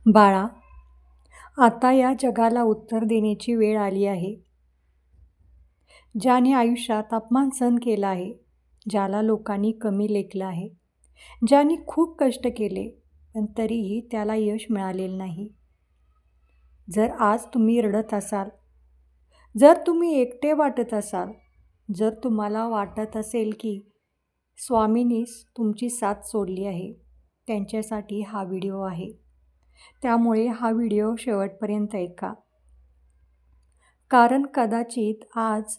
बाळा, आता या जगाला उत्तर देण्याची वेळ आली आहे. ज्याने आयुष्यात अपमान सहन केला आहे, ज्याला लोकांनी कमी लेखलं आहे, ज्याने खूप कष्ट केले पण तरीही त्याला यश मिळालेलं नाही. जर आज तुम्ही रडत असाल, जर तुम्ही एकटे वाटत असाल, जर तुम्हाला वाटत असेल की स्वामींनीच तुमची साथ सोडली आहे, त्यांच्यासाठी हा व्हिडिओ आहे. त्यामुळे हा व्हिडिओ शेवटपर्यंत ऐका. कारण कदाचित आज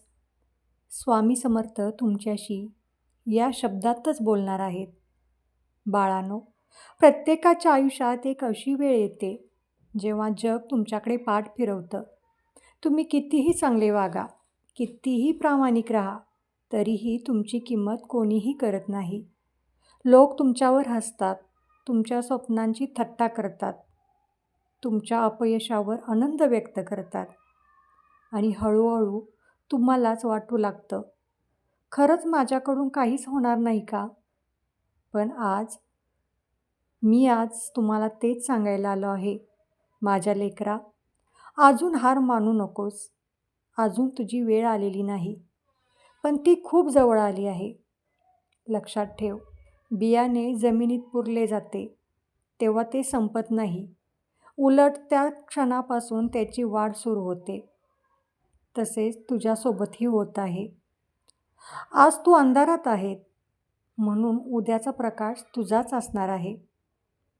स्वामी समर्थ तुमच्याशी या शब्दातच बोलणार आहेत. बाळांनो, प्रत्येकाच्या आयुष्यात एक अशी वेळ येते जेव्हा जग तुमच्याकडे पाठ फिरवतं. तुम्ही कितीही चांगले वागा, कितीही प्रामाणिक राहा, तरीही तुमची किंमत कोणीही करत नाही. लोक तुमच्यावर हसतात, तुमच्या स्वप्नांची थट्टा करतात, तुमच्या अपयशावर आनंद व्यक्त करतात आणि हळूहळू तुम्हालाच वाटू लागतं, खरंच माझ्याकडून काहीच होणार नाही का? पण मी आज तुम्हाला तेच सांगायला आलो आहे. माझ्या लेकरा, अजून हार मानू नकोस. अजून तुझी वेळ आलेली नाही, पण ती खूप जवळ आली आहे. लक्षात ठेव, बियाणे जमिनीत पुरले जाते तेव्हा ते संपत नाही. उलट त्या क्षणापासून त्याची वाढ सुरू होते. तसेच तुझ्यासोबतही होत आहे. आज तू अंधारात आहे, म्हणून उद्याचा प्रकाश तुझाच असणार आहे.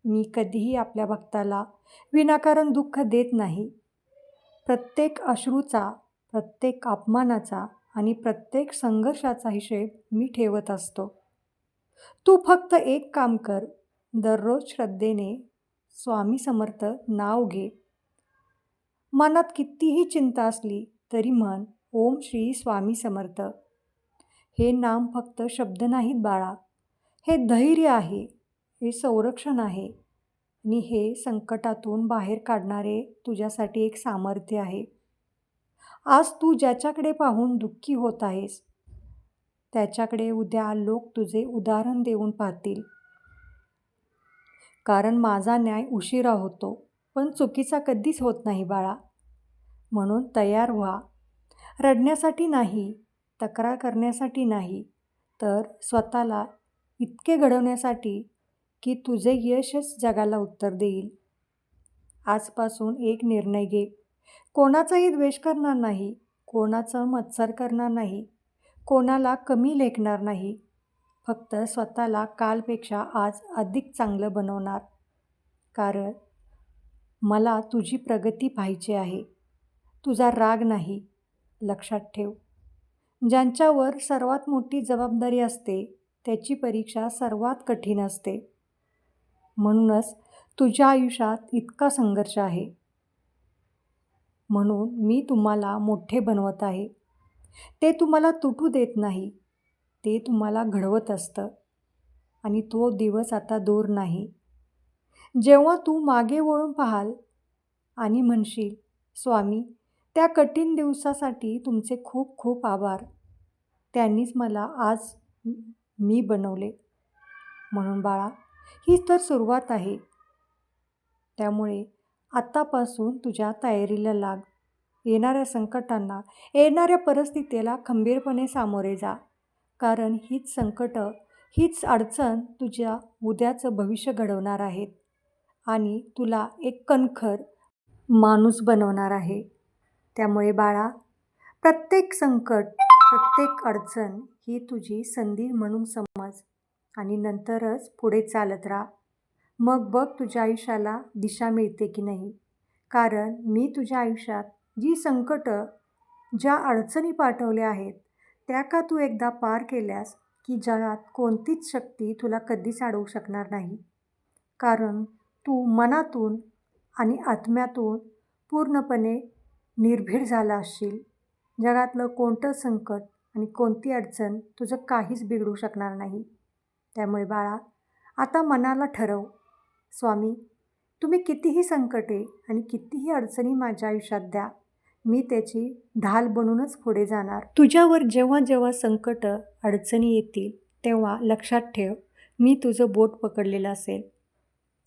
मी कधीही आपल्या भक्ताला विनाकारण दुःख देत नाही. प्रत्येक अश्रूचा, प्रत्येक अपमानाचा आणि प्रत्येक संघर्षाचा हिशेब मी ठेवत असतो. तू फक्त एक काम कर, दररोज श्रद्धेने स्वामी समर्थ नाव घे. मनात कितीही चिंता असली तरी म्हण, ओम श्री स्वामी समर्थ. हे नाम फक्त शब्द नाहीत बाळा, हे धैर्य आहे, हे संरक्षण आहे आणि हे संकटातून बाहेर काढणारे तुझ्यासाठी एक सामर्थ्य आहे. आज तू ज्याच्याकडे पाहून दुःखी होत आहेस, त्याच्याकडे उद्या लोक तुझे उदाहरण देऊन पाहतील. कारण माझा न्याय उशिरा होतो, पण चुकीचा कधीच होत नाही बाळा. म्हणून तयार व्हा. रडण्यासाठी नाही, तक्रार करण्यासाठी नाही, तर स्वतःला इतके घडवण्यासाठी की तुझे यशच जगाला उत्तर देईल. आजपासून एक निर्णय घे. कोणाचाही द्वेष करणार नाही, कोणाचं मत्सर करणार नाही, कोणाला कमी लेखणार नाही. फक्त स्वतःला कालपेक्षा आज अधिक चांगलं बनवणार. कारण मला तुझी प्रगती पाहिजे आहे, तुझा राग नाही. लक्षात ठेव, ज्यांच्यावर सर्वात मोठी जबाबदारी असते त्याची परीक्षा सर्वात कठीण असते. म्हणूनच तुझ्या आयुष्यात इतका संघर्ष आहे. म्हणून मी तुम्हाला मोठे बनवत आहे. ते तुम्हाला तुटू देत नाही, ते तुम्हाला घडवत असतं. आणि तो दिवस आता दूर नाही, जेव्हा तू मागे वळून पाहाल आणि म्हणशील, स्वामी, त्या कठीण दिवसासाठी तुमचे खूप खूप आभार. त्यांनीच मला आज मी बनवले. म्हणून बाळा, ही तर सुरुवात आहे. त्यामुळे आत्तापासून तुझ्या तयारीला लाग. येणाऱ्या संकटांना, येणाऱ्या परिस्थितीला खंबीरपणे सामोरे जा. कारण हीच संकटं, हीच अडचण तुझ्या उद्याचं भविष्य घडवणार आहेत आणि तुला एक कणखर माणूस बनवणार आहे. त्यामुळे बाळा, प्रत्येक संकट, प्रत्येक अडचण ही तुझी संधी म्हणून समज आणि नंतरच पुढे चालत राहा. मग बघ तुझ्या आयुष्याला दिशा मिळते की नाही. कारण मी तुझ्या आयुष्यात जी संकटं, ज्या अडचणी पाठवल्या आहेत, त्या का तू एकदा पार केल्यास की जगात कोणतीच शक्ती तुला कधीच अडवू शकणार नाही. कारण तू मनातून आणि आत्म्यातून पूर्णपणे निर्भीड झाला असशील. जगातलं कोणतं संकट आणि कोणती अडचण तुझं काहीच बिघडू शकणार नाही. त्यामुळे बाळा, आता मनाला ठरव, स्वामी, तुम्ही कितीही संकटे आणि कितीही अडचणी माझ्या आयुष्यात द्या, मी त्याची ढाल बनूनच पुढे जाणार. तुझ्यावर जेव्हा जेव्हा संकट, अडचणी येतील तेव्हा लक्षात ठेव, मी तुझं बोट पकडलेलं असेल.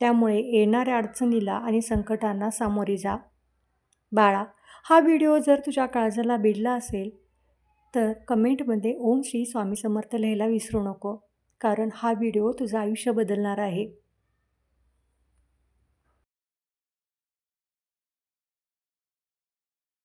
त्यामुळे येणाऱ्या अडचणीला आणि संकटांना सामोरे जा. बाळा, हा व्हिडिओ जर तुझ्या काळजाला भिडला असेल तर कमेंटमध्ये ओम श्री स्वामी समर्थ लिहायला विसरू नको, कारण हा व्हिडिओ तुझं आयुष्य बदलणार आहे.